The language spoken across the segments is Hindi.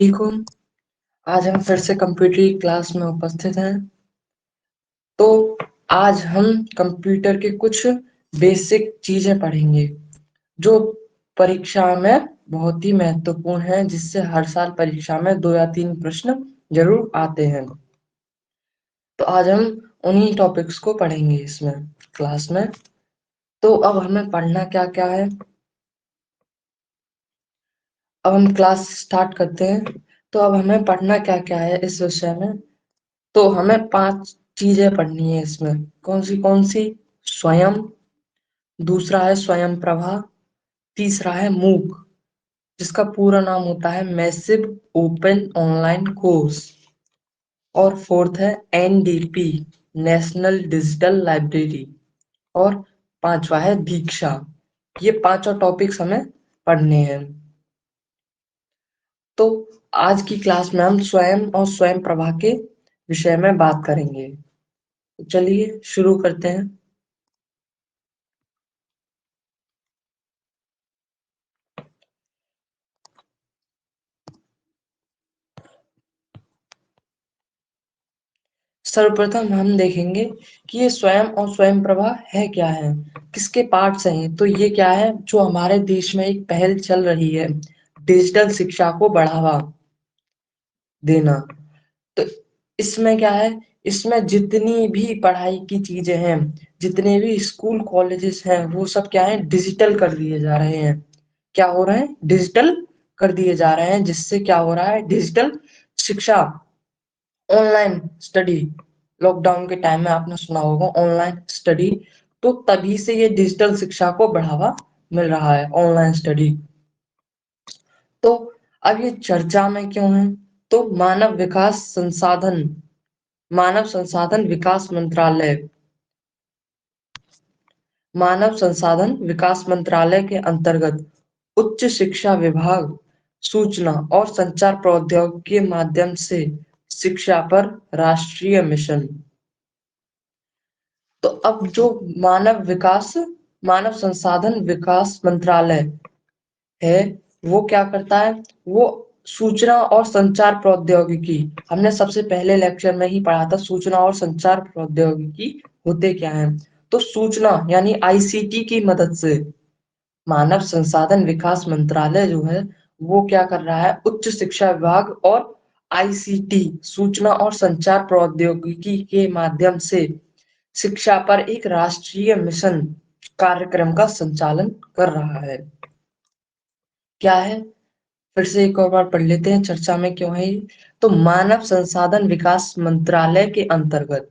ठीक हो। आज हम फिर से कंप्यूटर की क्लास में उपस्थित हैं। तो आज हम कंप्यूटर के कुछ बेसिक चीजें पढ़ेंगे जो परीक्षा में बहुत ही महत्वपूर्ण है, जिससे हर साल परीक्षा में 2 या 3 प्रश्न जरूर आते हैं। तो आज हम उन्हीं टॉपिक्स को पढ़ेंगे इसमें क्लास में। तो अब हमें पढ़ना क्या क्या है, अब हम क्लास स्टार्ट करते हैं। तो अब हमें पढ़ना क्या क्या है इस विषय में। तो हमें 5 चीजें पढ़नी है इसमें। कौन सी? स्वयं, दूसरा है स्वयं प्रभा, तीसरा है मूक जिसका पूरा नाम होता है मैसिव ओपन ऑनलाइन कोर्स, और फोर्थ है एनडीपी नेशनल डिजिटल लाइब्रेरी, और पांचवा है दीक्षा। ये पांचों टॉपिक्स हमें पढ़ने हैं। तो आज की क्लास में हम स्वयं और स्वयं प्रभा के विषय में बात करेंगे। तो चलिए शुरू करते हैं। सर्वप्रथम हम देखेंगे कि ये स्वयं और स्वयं प्रभा है क्या है, किसके पार्ट्स हैं। तो ये क्या है, जो हमारे देश में एक पहल चल रही है डिजिटल शिक्षा को बढ़ावा देना। तो इसमें क्या है, इसमें जितनी भी पढ़ाई की चीजें हैं, जितने भी स्कूल कॉलेजेस हैं, वो सब क्या है, डिजिटल कर दिए जा रहे हैं। क्या हो रहे हैं, डिजिटल कर दिए जा रहे हैं, जिससे क्या हो रहा है, डिजिटल शिक्षा, ऑनलाइन स्टडी। लॉकडाउन के टाइम में आपने सुना होगा ऑनलाइन स्टडी। तो तभी से ये डिजिटल शिक्षा को बढ़ावा मिल रहा है, ऑनलाइन स्टडी। तो अब ये चर्चा में क्यों है, तो मानव संसाधन विकास मंत्रालय, मानव संसाधन विकास मंत्रालय के अंतर्गत उच्च शिक्षा विभाग सूचना और संचार प्रौद्योगिकी के माध्यम से शिक्षा पर राष्ट्रीय मिशन। तो अब जो मानव संसाधन विकास मंत्रालय है, वो क्या करता है, वो सूचना और संचार प्रौद्योगिकी, हमने सबसे पहले लेक्चर में ही पढ़ा था सूचना और संचार प्रौद्योगिकी होते क्या है। तो सूचना यानी आईसीटी की मदद से मानव संसाधन विकास मंत्रालय जो है, वो क्या कर रहा है, उच्च शिक्षा विभाग और आईसीटी सूचना और संचार प्रौद्योगिकी के माध्यम से शिक्षा पर एक राष्ट्रीय मिशन कार्यक्रम का संचालन कर रहा है। क्या है, फिर से एक और बार पढ़ लेते हैं, चर्चा में क्यों है ये। तो मानव संसाधन विकास मंत्रालय के अंतर्गत,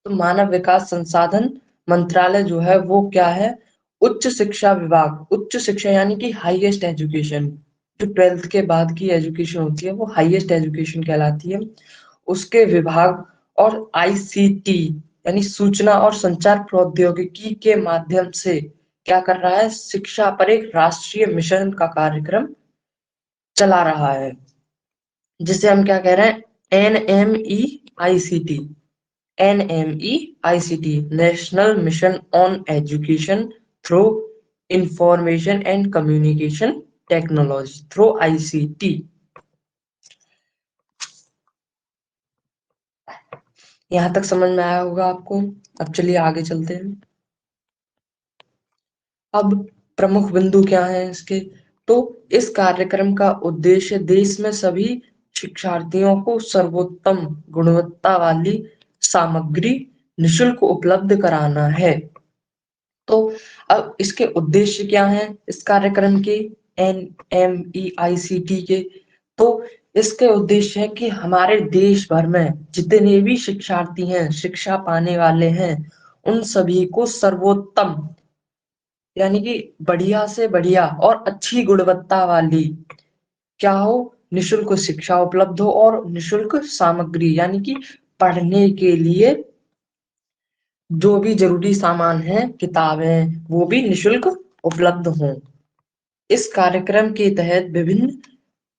तो मानव विकास संसाधन मंत्रालय जो है वो क्या है, उच्च शिक्षा विभाग, उच्च शिक्षा यानी कि हाईएस्ट एजुकेशन, जो 12th के बाद की एजुकेशन होती है वो हाईएस्ट एजुकेशन कहलाती है, उसके विभाग, और आईसीटी यानी सूचना और संचार प्रौद्योगिकी के माध्यम से क्या कर रहा है, शिक्षा पर एक राष्ट्रीय मिशन का कार्यक्रम चला रहा है, जिसे हम क्या कह रहे हैं, एनएमई ICT, national mission on education through information and communication technology, through ICT. यहां तक समझ में आया होगा आपको। अब चलिए आगे चलते हैं। अब प्रमुख बिंदु क्या है इसके, तो इस कार्यक्रम का उद्देश्य देश में सभी शिक्षार्थियों को सर्वोत्तम गुणवत्ता वाली सामग्री निशुल्क उपलब्ध कराना है। तो अब इसके उद्देश्य क्या है इस कार्यक्रम के, एनएमईआईसीटी के। तो इसके उद्देश्य है कि हमारे देश भर में जितने भी शिक्षार्थी हैं, शिक्षा पाने वाले हैं, उन सभी को सर्वोत्तम यानी कि बढ़िया से बढ़िया और अच्छी गुणवत्ता वाली क्या हो, निशुल्क शिक्षा उपलब्ध हो, और निशुल्क सामग्री यानी कि पढ़ने के लिए जो भी जरूरी सामान है, किताबें, वो भी निशुल्क उपलब्ध हों। इस कार्यक्रम के तहत विभिन्न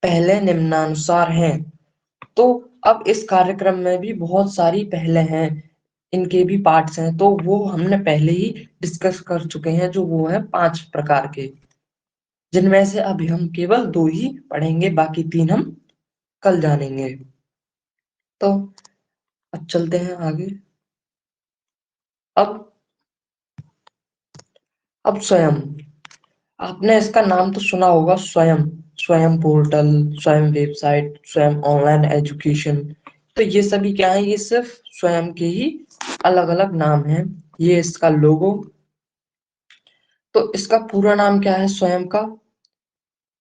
पहले निम्नानुसार हैं। तो अब इस कार्यक्रम में भी बहुत सारी पहले हैं, इनके भी पार्ट्स हैं, तो वो हमने पहले ही डिस्कस कर चुके हैं, जो वो है 5 प्रकार के, जिनमें से अभी हम केवल 2 ही पढ़ेंगे, बाकी 3 हम कल जानेंगे। तो अब चलते हैं आगे। अब स्वयं, आपने इसका नाम तो सुना होगा, स्वयं। स्वयं पोर्टल, स्वयं वेबसाइट, स्वयं ऑनलाइन एजुकेशन। तो ये सभी क्या है, ये सिर्फ स्वयं के ही अलग अलग नाम हैं। ये इसका लोगो। तो इसका पूरा नाम क्या है स्वयं का?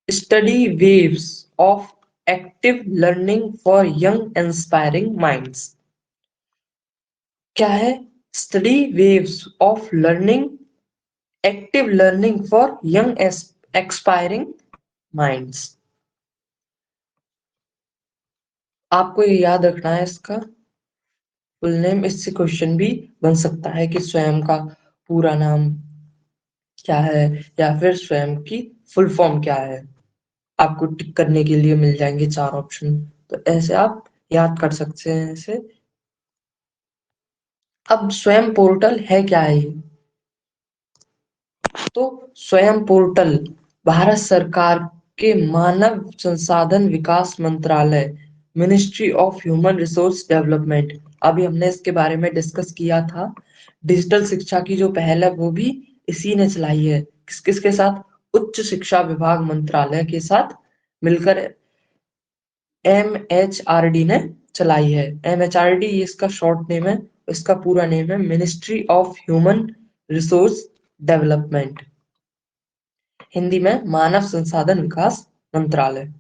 Study waves of active learning for young inspiring minds. क्या है? Study waves of learning, active learning for young expiring minds. आपको ये याद रखना है इसका फुल नेम। इससे क्वेश्चन भी बन सकता है कि स्वयं का पूरा नाम क्या है, या फिर स्वयं की फुल फॉर्म क्या है। आपको टिक करने के लिए मिल जाएंगे 4 ऑप्शन, तो ऐसे आप याद कर सकते हैं इसे। अब स्वयं पोर्टल है क्या है ये? तो स्वयं पोर्टल भारत सरकार के मानव संसाधन विकास मंत्रालय, ministry of human resource development, अभी हमने इसके बारे में डिस्कस किया था। डिजिटल शिक्षा की जो पहल है वो भी इसी ने चलाई है। किस किसके साथ? उच्च शिक्षा विभाग मंत्रालय के साथ मिलकर MHRD ने चलाई है। MHRD इसका शॉर्ट नेम है, इसका पूरा नेम है ministry of human resource development, Hindi में मानव संसाधन विकास मंत्रालय।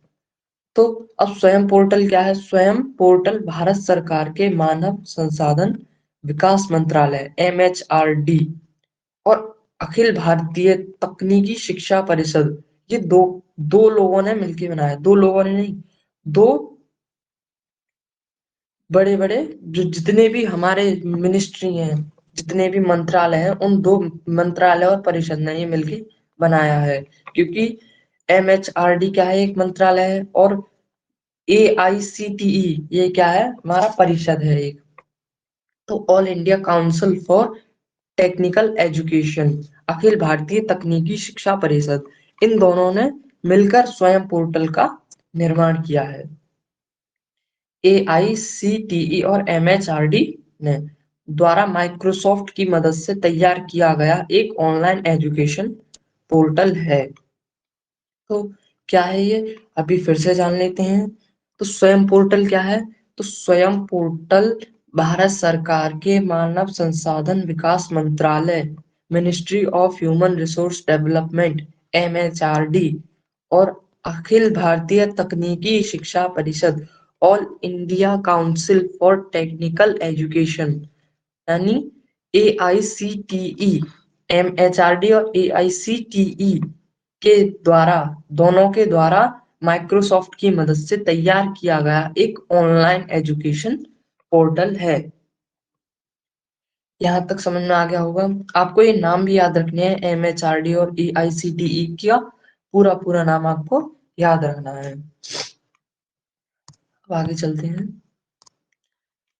तो अब स्वयं पोर्टल क्या है? स्वयं पोर्टल भारत सरकार के मानव संसाधन विकास मंत्रालय MHRD और अखिल भारतीय तकनीकी शिक्षा परिषद, ये दो दो लोगों ने मिलकर बनाया। दो लोगों ने नहीं, दो बड़े बड़े जो जितने भी हमारे मिनिस्ट्री हैं, जितने भी मंत्रालय हैं, उन दो मंत्रालय और परिषद ने ये मिलकर बनाया है। क्योंकि MHRD क्या है? एक मंत्रालय है, और AICTE ये क्या है? हमारा परिषद है एक। तो all India council for technical education, अखिल भारतीय तकनीकी शिक्षा परिषद, इन दोनों ने मिलकर स्वयं पोर्टल का निर्माण किया है। AICTE और MHRD ने द्वारा माइक्रोसॉफ्ट की मदद से तैयार किया गया एक ऑनलाइन एजुकेशन पोर्टल है। तो क्या है ये? अभी फिर से जान लेते हैं। तो स्वयं पोर्टल क्या है? तो स्वयं पोर्टल भारत सरकार के मानव संसाधन विकास मंत्रालय, ministry of human resource development MHRD और अखिल भारतीय तकनीकी शिक्षा परिषद, all India council for technical education, यानी AICTE, MHRD और AICTE के द्वारा, दोनों के द्वारा माइक्रोसॉफ्ट की मदद से तैयार किया गया एक ऑनलाइन एजुकेशन पोर्टल है। यहाँ तक समझ में आ गया होगा। आपको ये नाम भी याद रखने हैं, MHRD और AICTE का पूरा पूरा नाम आपको याद रखना है। अब आगे चलते हैं।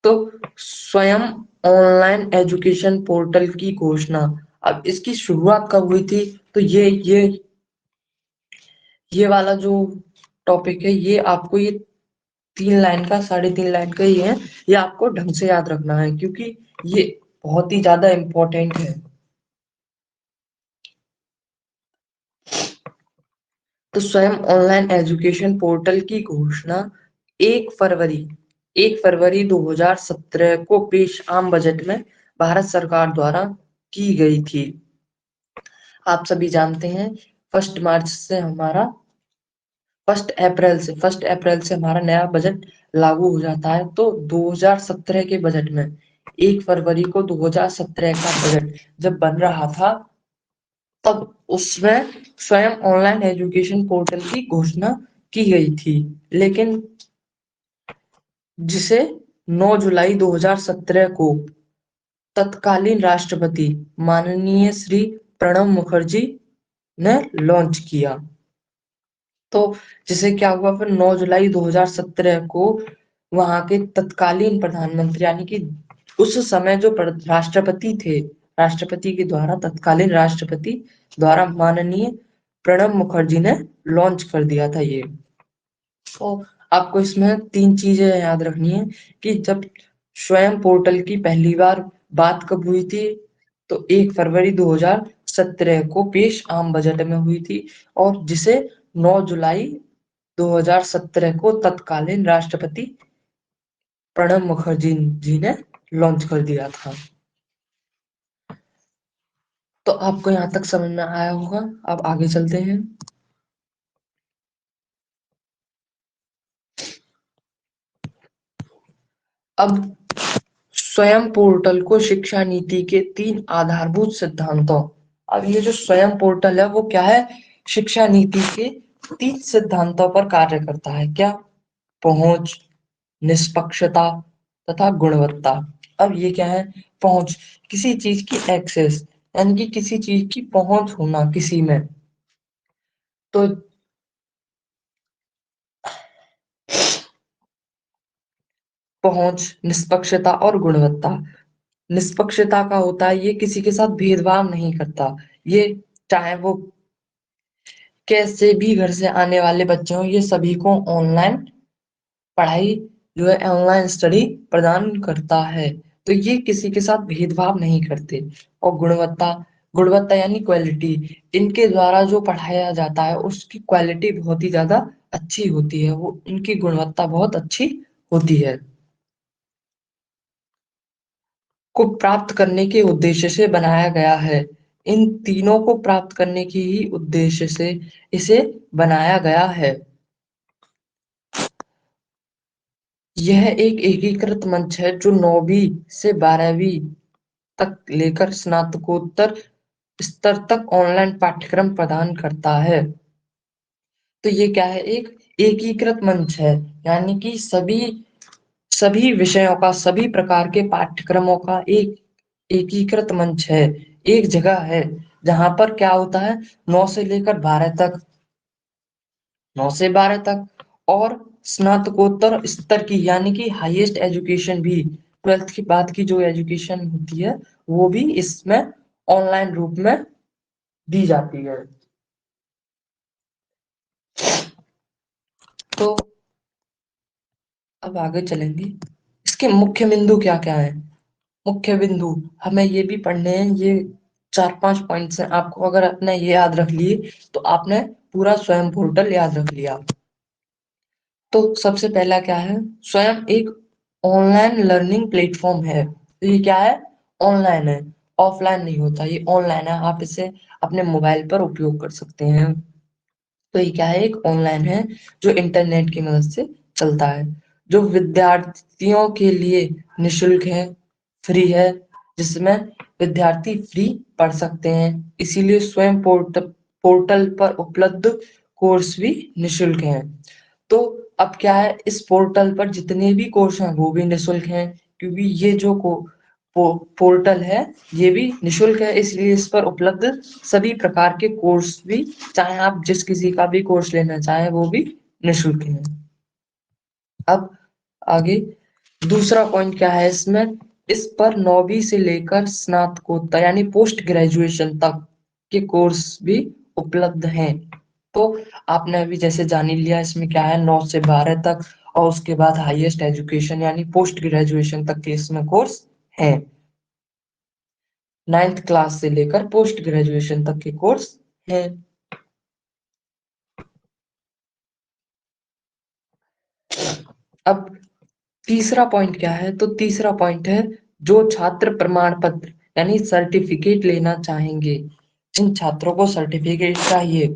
तो स्वयं ऑनलाइन एजुकेशन पोर्टल की घोषणा, अब इसकी शुरुआत कब हुई थी? तो ये वाला जो टॉपिक है, ये आपको ये 3 लाइन का, 3.5 लाइन का ही है। ये आपको ढंग से याद रखना है, क्योंकि ये बहुत ही ज्यादा इम्पोर्टेंट है। तो स्वयं ऑनलाइन एजुकेशन पोर्टल की घोषणा 1 फरवरी 2017 को पेश आम बजट में भारत सरकार द्वारा की गई थी। आप सभी जानते हैं 1 मार्च से हमारा 1 अप्रैल से हमारा नया बजट लागू हो जाता है। तो 2017 के बजट में 1 फरवरी को 2017 का बजट जब बन रहा था, तब उसमें स्वयं ऑनलाइन एजुकेशन पोर्टल की घोषणा की गई थी, लेकिन जिसे 9 जुलाई 2017 को तत्कालीन राष्ट्रपति माननीय श्री प्रणब मुखर्जी ने लॉन्च किया। तो जिसे क्या हुआ, फिर 9 जुलाई 2017 को वहां के तत्कालीन प्रधानमंत्री, यानी कि उस समय जो राष्ट्रपति थे, राष्ट्रपति के द्वारा, तत्कालीन राष्ट्रपति द्वारा माननीय प्रणब मुखर्जी ने लॉन्च कर दिया था ये। तो आपको इसमें 3 चीजें याद रखनी है कि जब स्वयं पोर्टल की पहली बार बात कब हुई थी, तो 1 फरवरी 2017 को पेश आम बजट में हुई थी, और जिसे 9 जुलाई 2017 को तत्कालीन राष्ट्रपति प्रणब मुखर्जी जी ने लॉन्च कर दिया था। तो आपको यहाँ तक समझ में आया होगा। अब आगे चलते हैं। अब स्वयं पोर्टल को शिक्षा नीति के 3 आधारभूत सिद्धांतों। अब ये जो स्वयं पोर्टल है वो क्या है, शिक्षा नीति के 3 सिद्धांतों पर कार्य करता है। क्या? पहुंच, निष्पक्षता तथा गुणवत्ता। अब ये क्या है? पहुंच, किसी चीज की एक्सेस, यानी कि किसी चीज की पहुंच होना किसी में। तो पहुंच, निष्पक्षता और गुणवत्ता। निष्पक्षता का होता है ये किसी के साथ भेदभाव नहीं करता। ये चाहे वो कैसे भी घर से आने वाले बच्चे हों, ये सभी को ऑनलाइन पढ़ाई जो है ऑनलाइन स्टडी प्रदान करता है। तो ये किसी के साथ भेदभाव नहीं करते। और गुणवत्ता, गुणवत्ता यानी क्वालिटी, इनके द्वारा जो पढ़ाया जाता है उसकी क्वालिटी बहुत ही ज्यादा अच्छी होती है, वो इनकी गुणवत्ता बहुत अच्छी होती है। को प्राप्त करने के उद्देश्य से बनाया गया है। इन तीनों को प्राप्त करने की ही उद्देश्य से इसे बनाया गया है। यह एक एकीकृत मंच है जो 9वीं से 12वीं तक लेकर स्नातकोत्तर स्तर तक ऑनलाइन पाठ्यक्रम प्रदान करता है। तो ये क्या है, एक एकीकृत मंच है, यानी कि सभी सभी विषयों का, सभी प्रकार के पाठ्यक्रमों का एक एकीकृत मंच है, एक जगह है जहां पर क्या होता है, 9 से लेकर 12 तक, 9 से 12 तक, और स्नातकोत्तर स्तर की यानी कि हाईएस्ट एजुकेशन भी, 12th के बाद की जो एजुकेशन होती है वो भी इसमें ऑनलाइन रूप में दी जाती है। तो अब आगे चलेंगे। इसके मुख्य बिंदु क्या क्या है? मुख्य बिंदु हमें ये भी पढ़ने हैं, ये 4-5 पॉइंट्स हैं। आपको अगर आपने ये याद रख लिए तो आपने पूरा स्वयं पोर्टल याद रख लिया। तो सबसे पहला क्या है, स्वयं एक ऑनलाइन लर्निंग प्लेटफॉर्म है। तो ये क्या है, ऑनलाइन है, ऑफलाइन नहीं होता, ये ऑनलाइन है। आप इसे अपने मोबाइल पर उपयोग कर सकते हैं। तो ये क्या है, एक ऑनलाइन है जो इंटरनेट की मदद से चलता है, जो विद्यार्थियों के लिए निशुल्क है, फ्री है, जिसमें विद्यार्थी फ्री पढ़ सकते हैं। इसीलिए स्वयं पोर्टल पर उपलब्ध कोर्स भी निशुल्क हैं। तो अब क्या है, इस पोर्टल पर जितने भी कोर्स हैं वो भी निशुल्क हैं, क्योंकि ये जो पोर्टल है ये भी निशुल्क है, इसलिए इस पर उपलब्ध सभी प्रकार के कोर्स भी, चाहे आप जिस किसी का भी कोर्स लेना चाहें, वो भी निशुल्क है। अब आगे दूसरा पॉइंट क्या है इसमें, इस पर 9वीं से लेकर स्नातकोत्तर यानी पोस्ट ग्रेजुएशन तक के कोर्स भी उपलब्ध हैं। तो आपने अभी जैसे जान ही लिया, इसमें क्या है, 9 से 12 तक, और उसके बाद हाईएस्ट एजुकेशन यानी पोस्ट ग्रेजुएशन तक के इसमें कोर्स हैं। 9th क्लास से लेकर पोस्ट ग्रेजुएशन तक के कोर्स हैं। अब तीसरा पॉइंट क्या है, तो तीसरा पॉइंट है, जो छात्र प्रमाण पत्र यानी सर्टिफिकेट लेना चाहेंगे, जिन छात्रों को सर्टिफिकेट चाहिए,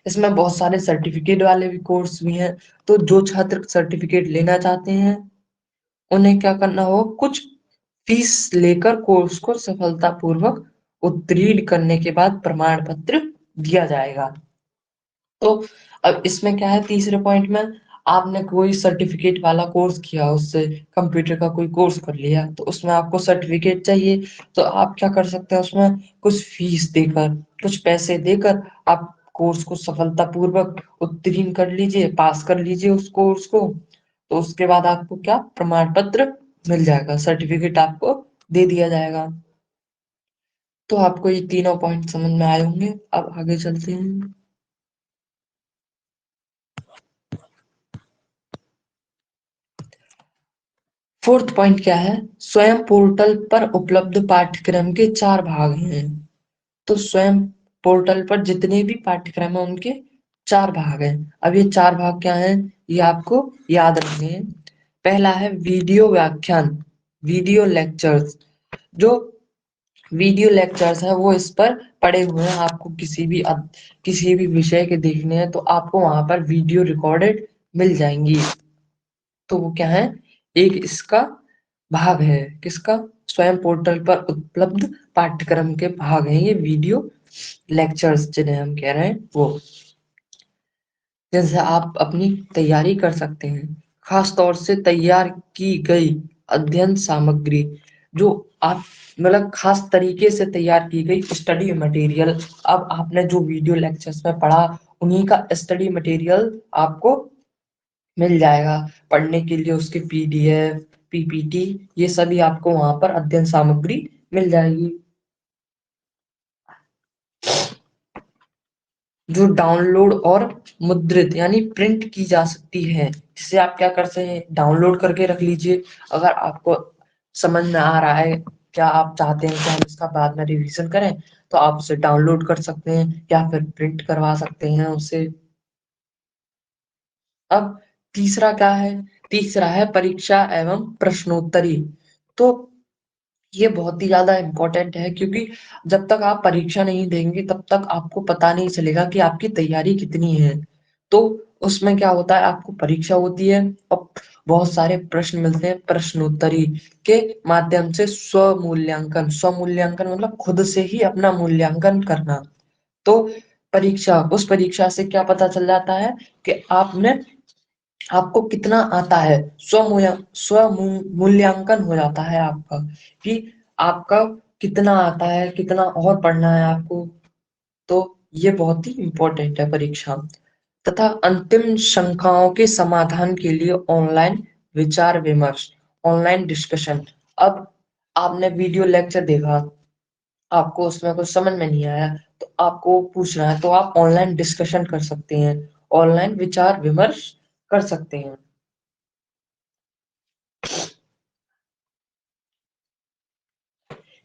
इसमें बहुत सारे सर्टिफिकेट वाले भी कोर्स भी हैं। तो जो छात्र सर्टिफिकेट लेना चाहते हैं उन्हें क्या करना होगा, कुछ फीस लेकर कोर्स को सफलतापूर्वक उत्तीर्ण करने के बाद प्रमाण पत्र दिया जाएगा। तो अब इसमें क्या है, तीसरे पॉइंट में, आपने कोई सर्टिफिकेट वाला कोर्स किया, उससे कंप्यूटर का कोई कोर्स कर लिया, तो उसमें आपको सर्टिफिकेट चाहिए। तो आप क्या कर सकते हैं, उसमें कुछ फीस देकर, कुछ पैसे देकर आप कोर्स को सफलतापूर्वक उत्तीर्ण कर लीजिए, पास कर लीजिए उस कोर्स को। तो उसके बाद आपको क्या, प्रमाण पत्र मिल जाएगा, सर्टिफिकेट आपको दे दिया जाएगा। तो आपको ये तीनों पॉइंट समझ में आए होंगे। अब आगे चलते हैं। फोर्थ पॉइंट क्या है, स्वयं पोर्टल पर उपलब्ध पाठ्यक्रम के 4 भाग हैं। तो स्वयं पोर्टल पर जितने भी पाठ्यक्रम हैं उनके 4 भाग हैं। अब ये 4 भाग क्या हैं, ये आपको याद रखने हैं। पहला है वीडियो व्याख्यान, वीडियो लेक्चर्स। जो वीडियो लेक्चर्स है वो इस पर पड़े हुए हैं। आपको किसी भी विषय के देखने हैं तो आपको वहां पर वीडियो रिकॉर्डेड मिल जाएंगी। तो वो क्या है, एक इसका भाग है, किसका, स्वयं पोर्टल पर उपलब्ध पाठ्यक्रम के भाग हैं ये वीडियो लेक्चर्स जिन्हें हम कह रहे हैं वो, जिनसे आप अपनी तैयारी कर सकते हैं। खास तौर से तैयार की गई अध्ययन सामग्री, जो आप मतलब खास तरीके से तैयार की गई स्टडी मटेरियल। अब आपने जो वीडियो लेक्चर्स में पढ़ा उन्हीं का स्टडी मटेरियल आपको मिल जाएगा पढ़ने के लिए, उसके पीडीएफ, पीपीटी, ये सभी आपको वहां पर अध्ययन सामग्री मिल जाएगी, जो डाउनलोड और मुद्रित यानी प्रिंट की जा सकती है। जिसे आप क्या कर सकते हैं, डाउनलोड करके रख लीजिए। अगर आपको समझ में आ रहा है, क्या आप चाहते हैं कि हम इसका बाद में रिवीजन करें, तो आप उसे डाउनलोड कर सकते हैं या फिर प्रिंट करवा सकते हैं उसे। अब तीसरा क्या है, तीसरा है परीक्षा एवं प्रश्नोत्तरी। तो ये बहुत ही ज्यादा इम्पोर्टेंट है, क्योंकि जब तक आप परीक्षा नहीं देंगे तब तक आपको पता नहीं चलेगा कि आपकी तैयारी कितनी है। तो उसमें क्या होता है, आपको परीक्षा होती है और बहुत सारे प्रश्न मिलते हैं, प्रश्नोत्तरी के माध्यम से स्व मूल्यांकन मतलब खुद से ही अपना मूल्यांकन करना। तो उस परीक्षा से क्या पता चल जाता है कि आपको कितना आता है, स्व मूल्यांकन हो जाता है आपका, कि आपका कितना आता है, कितना और पढ़ना है आपको। तो ये बहुत ही इम्पोर्टेंट है परीक्षा। तथा अंतिम शंकाओं के समाधान के लिए ऑनलाइन विचार विमर्श, ऑनलाइन डिस्कशन। अब आपने वीडियो लेक्चर देखा, आपको उसमें कुछ समझ में नहीं आया, तो आपको पूछना है तो आप ऑनलाइन डिस्कशन कर सकते हैं, ऑनलाइन विचार विमर्श कर सकते हैं।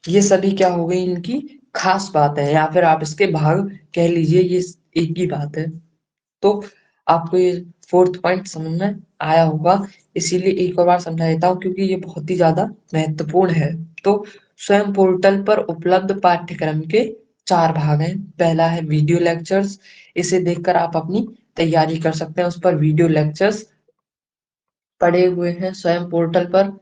ये सभी क्या हो गई इनकी खास बात है, या फिर आप इसके भाग कह लीजिए, ये एक ही बात है। तो आपको ये फोर्थ पॉइंट समझ में आया होगा, इसीलिए एक और बार समझा देता हूँ क्योंकि ये बहुत ही ज्यादा महत्वपूर्ण है। तो स्वयं पोर्टल पर उपलब्ध पाठ्यक्रम के 4 भाग हैं। पहला है वीडियो लेक्चर्स, इसे देखकर आप अपनी तैयारी कर सकते हैं, उस पर वीडियो लेक्चर्स पड़े हुए हैं स्वयं पोर्टल पर।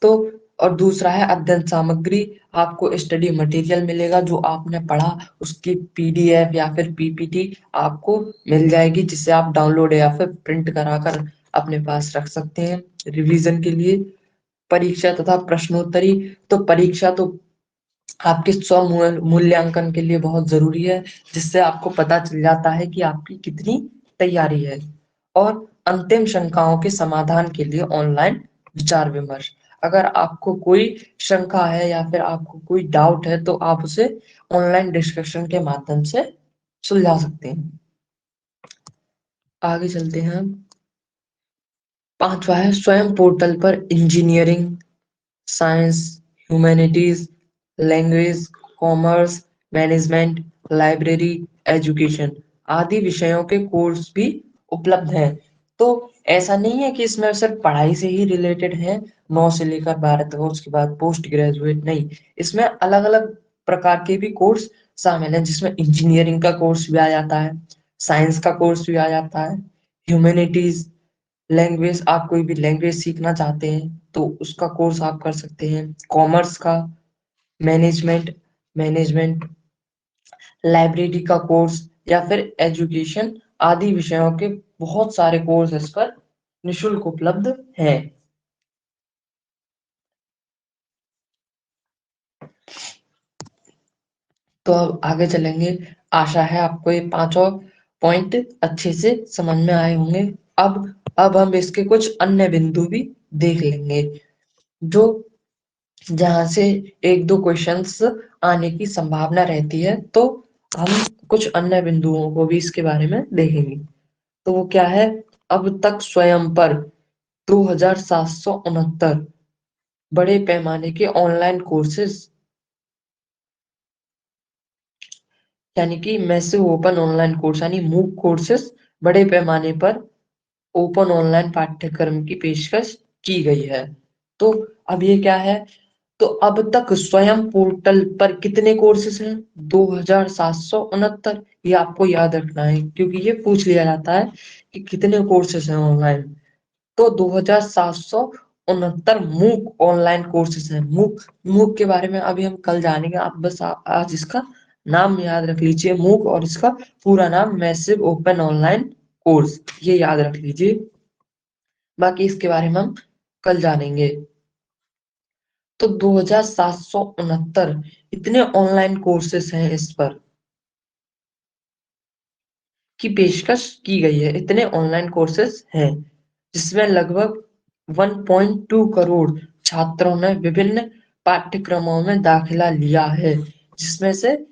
तो और दूसरा है अध्ययन सामग्री, आपको स्टडी मटेरियल मिलेगा, जो आपने पढ़ा उसकी पीडीएफ या फिर पीपीटी आपको मिल जाएगी, जिसे आप डाउनलोड या फिर प्रिंट कराकर अपने पास रख सकते हैं रिवीजन के लिए। परीक्षा तथा प्रश्नोत्तरी, तो परीक्षा तो आपके स्व मूल्यांकन के लिए बहुत जरूरी है, जिससे आपको पता चल जाता है कि आपकी कितनी तैयारी है। और अंतिम शंकाओं के समाधान के लिए ऑनलाइन विचार विमर्श, अगर आपको कोई शंका है या फिर आपको कोई डाउट है तो आप उसे ऑनलाइन डिस्कशन के माध्यम से सुलझा सकते हैं। आगे चलते हैं। पांचवा है स्वयं पोर्टल पर engineering, science, humanities, language, commerce, management, library, education आदि विषयों के कोर्स भी उपलब्ध हैं। तो ऐसा नहीं है कि इसमें सिर्फ पढ़ाई से ही रिलेटेड है, 9 से लेकर 12 तक, उसके बाद पोस्ट ग्रेजुएट नहीं, इसमें अलग अलग प्रकार के भी कोर्स शामिल हैं, जिसमें इंजीनियरिंग का कोर्स भी आ जाता है, साइंस का कोर्स भी आ जाता है, ह्यूमैनिटीज, लैंग्वेज, आप कोई भी लैंग्वेज सीखना चाहते हैं तो उसका कोर्स आप कर सकते हैं, कॉमर्स का, मैनेजमेंट मैनेजमेंट लाइब्रेरी का कोर्स, या फिर एजुकेशन आदि विषयों के बहुत सारे कोर्स इस पर निशुल्क उपलब्ध हैं। तो अब आगे चलेंगे। आशा है आपको ये पांचों पॉइंट अच्छे से समझ में आए होंगे। अब हम इसके कुछ अन्य बिंदु भी देख लेंगे, जो जहां से एक दो क्वेश्चंस आने की संभावना रहती है। तो हम कुछ अन्य बिंदुओं को भी इसके बारे में देखेंगे। तो वो क्या है, अब तक स्वयं पर 2769 बड़े पैमाने के ऑनलाइन कोर्सेज, यानी कि मैसिव ओपन ऑनलाइन कोर्स यानी मूक कोर्सेज बड़े पैमाने पर ओपन ऑनलाइन पाठ्यक्रम की पेशकश की गई है। तो अब ये क्या है, तो अब तक स्वयं पोर्टल पर कितने कोर्सेज हैं? 2769। ये आपको याद रखना है क्योंकि ये पूछ लिया जाता है कि कितने कोर्सेज हैं ऑनलाइन। तो 2769 मूक ऑनलाइन कोर्सेज हैं। मूक मूक के बारे में अभी हम कल जानेंगे, आप बस आज इसका नाम याद रख लीजिए मूक, और इसका पूरा नाम मैसिव ओपन ऑनलाइन कोर्स, ये याद रख लीजिए। बाकी इसके बारे में हम कल जानेंगे। तो 2769 इतने ऑनलाइन कोर्सेस हैं इस पर की पेशकश की गई है, इतने ऑनलाइन कोर्सेस हैं जिसमें लगभग 1.2 करोड़ छात्रों ने विभिन्न पाठ्यक्रमों में दाखिला लिया है, जिसमें से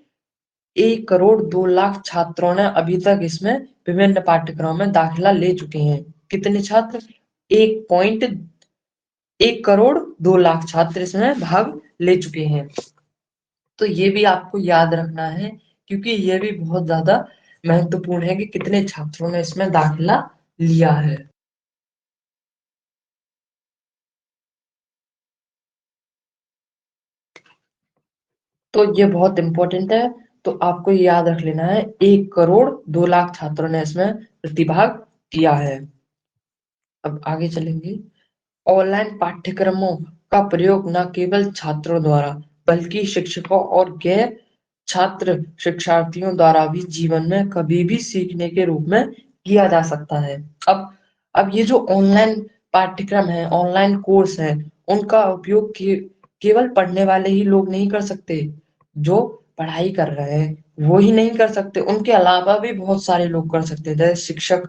1 करोड़ 2 लाख छात्रों ने अभी तक इसमें विभिन्न पाठ्यक्रमों में दाखिला ले चुके हैं। कितने छात्र? 1 करोड़ 2 लाख छात्र इसमें भाग ले चुके हैं। तो ये भी आपको याद रखना है क्योंकि ये भी बहुत ज्यादा महत्वपूर्ण है कि कितने छात्रों ने इसमें दाखिला लिया है। तो ये बहुत इंपॉर्टेंट है, तो आपको ये याद रख लेना है 1 करोड़ 2 लाख छात्रों ने इसमें प्रतिभाग किया है। अब आगे चलेंगे। ऑनलाइन पाठ्यक्रमों का प्रयोग न केवल छात्रों द्वारा बल्कि शिक्षकों और गैर छात्र शिक्षार्थियों द्वारा भी जीवन में कभी भी सीखने के रूप में किया जा सकता है। अब ये जो ऑनलाइन पाठ्यक्रम है, ऑनलाइन कोर्स है, उनका उपयोग केवल पढ़ने वाले ही लोग नहीं कर सकते। जो पढ़ाई कर रहे हैं वो ही नहीं कर सकते, उनके अलावा भी बहुत सारे लोग कर सकते हैं, जैसे शिक्षक,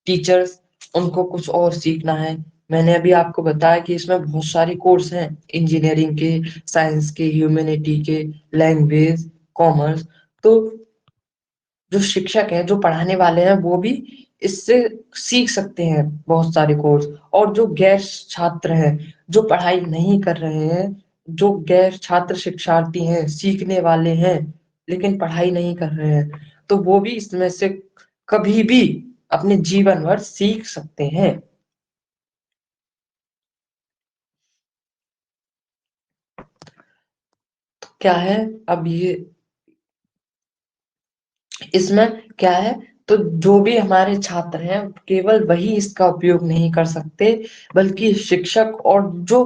टीचर्स, उनको कुछ और सीखना है। मैंने अभी आपको बताया कि इसमें बहुत सारे कोर्स हैं, इंजीनियरिंग के, साइंस के, ह्यूमैनिटी के, लैंग्वेज, कॉमर्स। तो जो शिक्षक हैं, जो पढ़ाने वाले हैं, वो भी इससे सीख सकते हैं बहुत सारे कोर्स। और जो गैर छात्र हैं, जो पढ़ाई नहीं कर रहे हैं, जो गैर छात्र शिक्षार्थी हैं, सीखने वाले हैं लेकिन पढ़ाई नहीं कर रहे हैं, तो वो भी इसमें से कभी भी अपने जीवन भर सीख सकते हैं। तो क्या है, अब ये इसमें क्या है, तो जो भी हमारे छात्र हैं केवल वही इसका उपयोग नहीं कर सकते, बल्कि शिक्षक और जो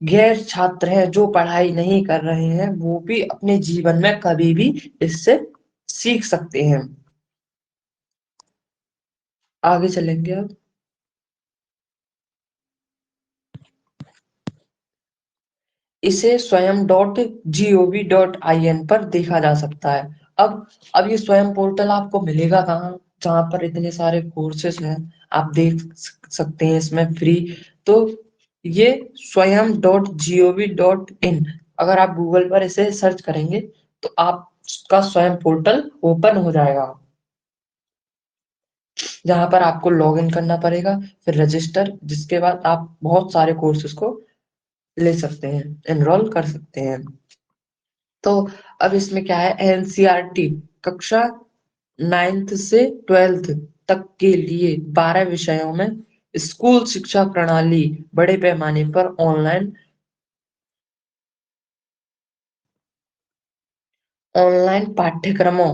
गैर छात्र हैं, जो पढ़ाई नहीं कर रहे हैं, वो भी अपने जीवन में कभी भी इससे सीख सकते हैं। आगे चलेंगे अब। इसे स्वयं.gov.in पर देखा जा सकता है। अब ये स्वयं पोर्टल आपको मिलेगा कहाँ, जहाँ पर इतने सारे कोर्सेज हैं, आप देख सकते हैं इसमें फ्री। तो ये स्वयं.gov.in, अगर आप गूगल पर इसे सर्च करेंगे तो आपका स्वयं पोर्टल ओपन हो जाएगा, जहाँ पर आपको लॉग इन करना पड़ेगा, फिर रजिस्टर, जिसके बाद आप बहुत सारे कोर्सेज को ले सकते हैं, एनरोल कर सकते हैं। तो अब इसमें क्या है, एनसीईआरटी कक्षा 9th से 12th तक के लिए 12 विषयों में स्कूल शिक्षा प्रणाली बड़े पैमाने पर ऑनलाइन पाठ्यक्रमों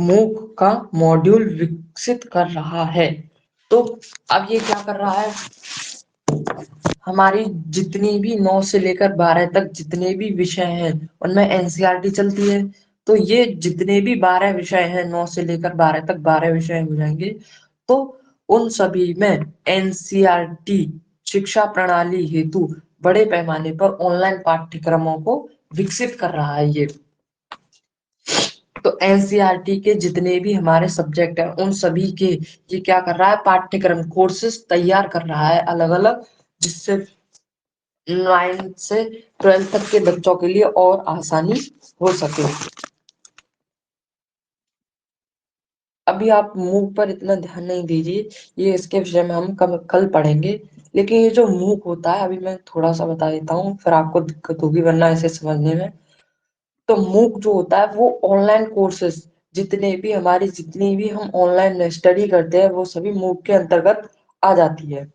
मूक का मॉड्यूल विकसित कर रहा है। तो अब ये क्या कर रहा है, हमारी जितनी भी 9 से लेकर 12 तक जितने भी विषय हैं उनमें एनसीईआरटी चलती है। तो ये जितने भी 12 विषय हैं, 9 से लेकर 12 तक 12 विषय हो जाएंगे, तो उन सभी में एनसीईआरटी शिक्षा प्रणाली हेतु बड़े पैमाने पर ऑनलाइन पाठ्यक्रमों को विकसित कर रहा है ये। तो एनसीईआरटी के जितने भी हमारे सब्जेक्ट हैं उन सभी के ये क्या कर रहा है, पाठ्यक्रम कोर्सेज तैयार कर रहा है अलग अलग, जिससे 9 से 12 तक के बच्चों के लिए और आसानी हो सके। अभी आप मूक पर इतना ध्यान नहीं दीजिए, ये इसके विषय में हम कल पढ़ेंगे। लेकिन ये जो मूक होता है, अभी मैं थोड़ा सा बता देता हूँ, फिर आपको दिक्कत होगी वरना इसे समझने में। तो मूक जो होता है वो ऑनलाइन कोर्सेज, जितनी भी हम ऑनलाइन स्टडी करते हैं वो सभी मूक के अंतर्गत आ जाती है।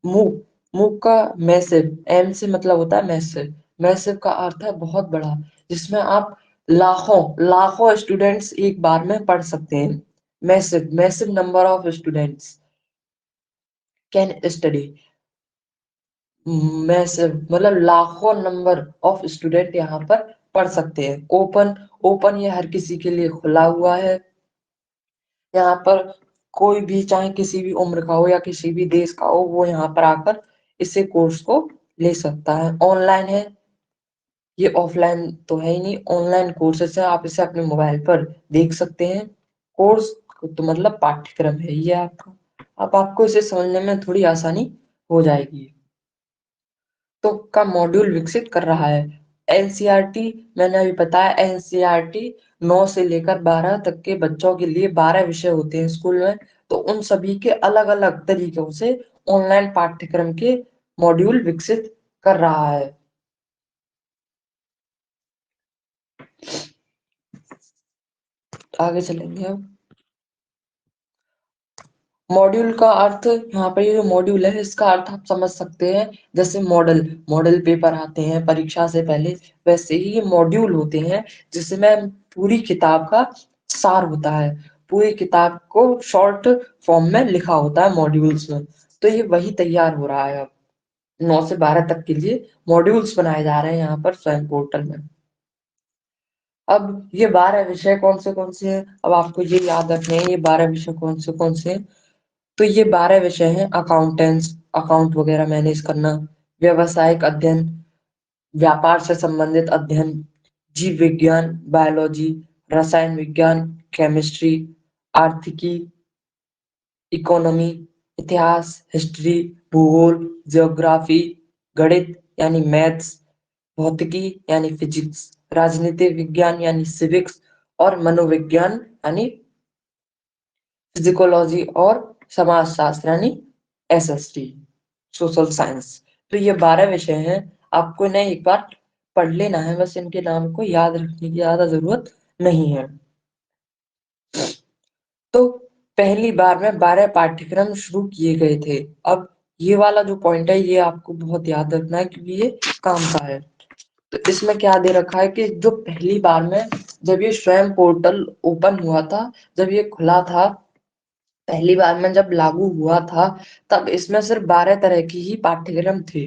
मूक मूक का मैसिव, एम से मतलब होता है मैसिव। मैसिव का अर्थ है बहुत बड़ा, जिसमें आप लाखों लाखों स्टूडेंट्स एक बार में पढ़ सकते हैं। Massive massive number of students can study. Massive मतलब लाखों नंबर ऑफ स्टूडेंट यहाँ पर पढ़ सकते हैं। ओपन ओपन ये हर किसी के लिए खुला हुआ है। यहाँ पर कोई भी चाहे किसी भी उम्र का हो या किसी भी देश का हो, वो यहाँ पर आकर इसे कोर्स को ले सकता है। ऑनलाइन है, ये ऑफलाइन तो है ही नहीं, ऑनलाइन कोर्सेस है, आप इसे अपने मोबाइल पर देख सकते हैं। कोर्स तो मतलब पाठ्यक्रम है ये आपका। अब आपको इसे समझने में थोड़ी आसानी हो जाएगी। तो का मॉड्यूल विकसित कर रहा है एनसीईआरटी। मैंने अभी बताया एनसीईआरटी 9 से लेकर 12 तक के बच्चों के लिए 12 विषय होते हैं स्कूल में। तो उन सभी के अलग अलग तरीकों से ऑनलाइन पाठ्यक्रम के मॉड्यूल विकसित कर रहा है। आगे चलेंगे अब। मॉड्यूल का अर्थ, यहाँ पर ये जो मॉड्यूल है इसका अर्थ आप समझ सकते हैं। जैसे मॉडल मॉडल पेपर आते हैं परीक्षा से पहले, वैसे ही ये मॉड्यूल होते हैं जिसमें पूरी किताब का सार होता है। पूरी किताब को शॉर्ट फॉर्म में लिखा होता है मॉड्यूल्स में। तो ये वही तैयार हो रहा है अब। 9 से 12 तक के लिए मॉड्यूल्स बनाए जा रहे हैं यहाँ पर स्वयं पोर्टल में। अब ये 12 विषय कौन से हैं, अब आपको ये याद रखने हैं ये 12 विषय कौन से हैं। तो ये 12 विषय हैं अकाउंटेंस, अकाउंट वगैरह मैनेज करना, व्यवसायिक अध्ययन, व्यापार से संबंधित अध्ययन, जीव विज्ञान बायोलॉजी, रसायन विज्ञान केमिस्ट्री, आर्थिकी इकोनॉमी, इतिहास हिस्ट्री, भूगोल ज्योग्राफी, गणित यानी मैथ्स, भौतिकी यानी फिजिक्स, राजनीति विज्ञान यानी सिविक्स, और मनोविज्ञान यानी फिजिकोलॉजी और समाजशास्त्र यानी एसएसटी, सोशल साइंस। तो ये 12 विषय हैं, आपको इन्हें एक बार पढ़ लेना है, बस इनके नाम को याद रखने की ज्यादा जरूरत नहीं है। तो पहली बार में 12 पाठ्यक्रम शुरू किए गए थे। अब ये वाला जो पॉइंट है ये आपको बहुत याद रखना है क्योंकि ये काम का है। तो इसमें क्या दे रखा है कि जो पहली बार में जब ये स्वयं पोर्टल ओपन हुआ था, जब ये खुला था, पहली बार में जब लागू हुआ था, तब इसमें सिर्फ 12 तरह की ही पाठ्यक्रम थे,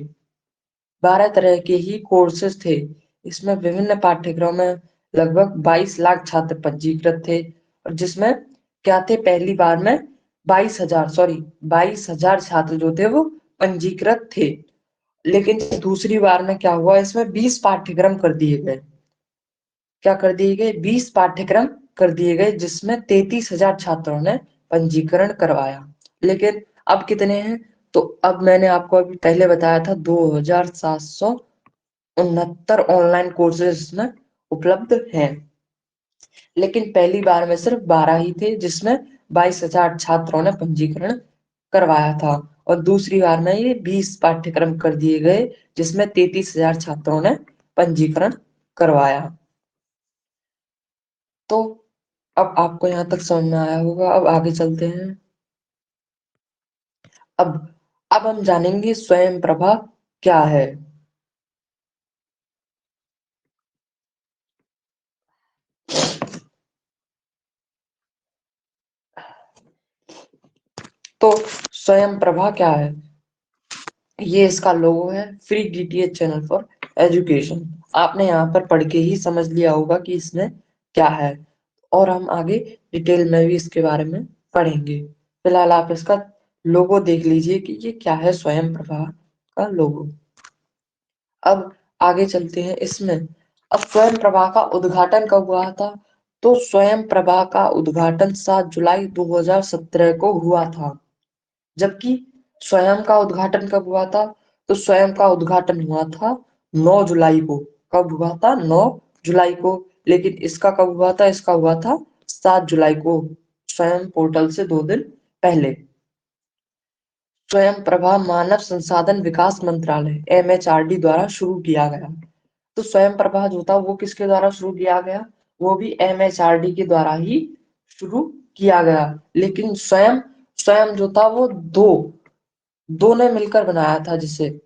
12 तरह के ही कोर्सेज थे। इसमें विभिन्न पाठ्यक्रमों में लगभग 22 लाख छात्र पंजीकृत थे, और जिसमें क्या थे, पहली बार में 22,000 छात्र जो थे वो पंजीकृत थे। लेकिन दूसरी बार में क्या हुआ, इसमें 20 पाठ्यक्रम कर दिए गए। क्या कर दिए गए, 20 पाठ्यक्रम कर दिए गए, जिसमें 33,000 छात्रों ने पंजीकरण करवाया। लेकिन अब कितने हैं, तो अब मैंने आपको अभी पहले बताया था 2,769 ऑनलाइन कोर्सेज में उपलब्ध हैं। लेकिन पहली बार में सिर्फ 12 ही थे, जिसमें 22,000 छात्रों ने पंजीकरण करवाया था। और दूसरी बार में ये 20 पाठ्यक्रम कर दिए गए, जिसमें 33,000 छात्रों ने पंजीकरण करवाया। तो अब आपको यहाँ तक समझ में आया होगा, अब आगे चलते हैं। अब अब हम जानेंगे स्वयं प्रभा क्या है। तो स्वयं प्रभा क्या है, ये इसका लोगो है, free DTH channel for education. आपने यहाँ पर पढ़ के ही समझ लिया होगा कि इसमें क्या है, और हम आगे डिटेल में भी इसके बारे में पढ़ेंगे। फिलहाल आप इसका लोगो देख लीजिए कि ये क्या है, स्वयं प्रभा का लोगो। अब आगे चलते हैं इसमें। अब स्वयं प्रभा का उद्घाटन कब हुआ था, तो स्वयं प्रभा का उद्घाटन 7 जुलाई 2017 को हुआ था। जबकि स्वयं का उद्घाटन कब हुआ था, तो स्वयं का उद्घाटन हुआ था 9 जुलाई को। कब हुआ था, 9 जुलाई को। लेकिन इसका कब हुआ था, इसका हुआ था 7 जुलाई को। स्वयं पोर्टल से 2 दिन पहले। स्वयं प्रभा मानव संसाधन विकास मंत्रालय MHRD द्वारा शुरू किया गया। तो स्वयं प्रभा जो था वो किसके द्वारा शुरू किया गया? वो भी MHRD के द्वारा ही शुरू किया गया। लेकिन स्वयं स्वयं जो था वो दो ने मिलकर बनाया था, जिसे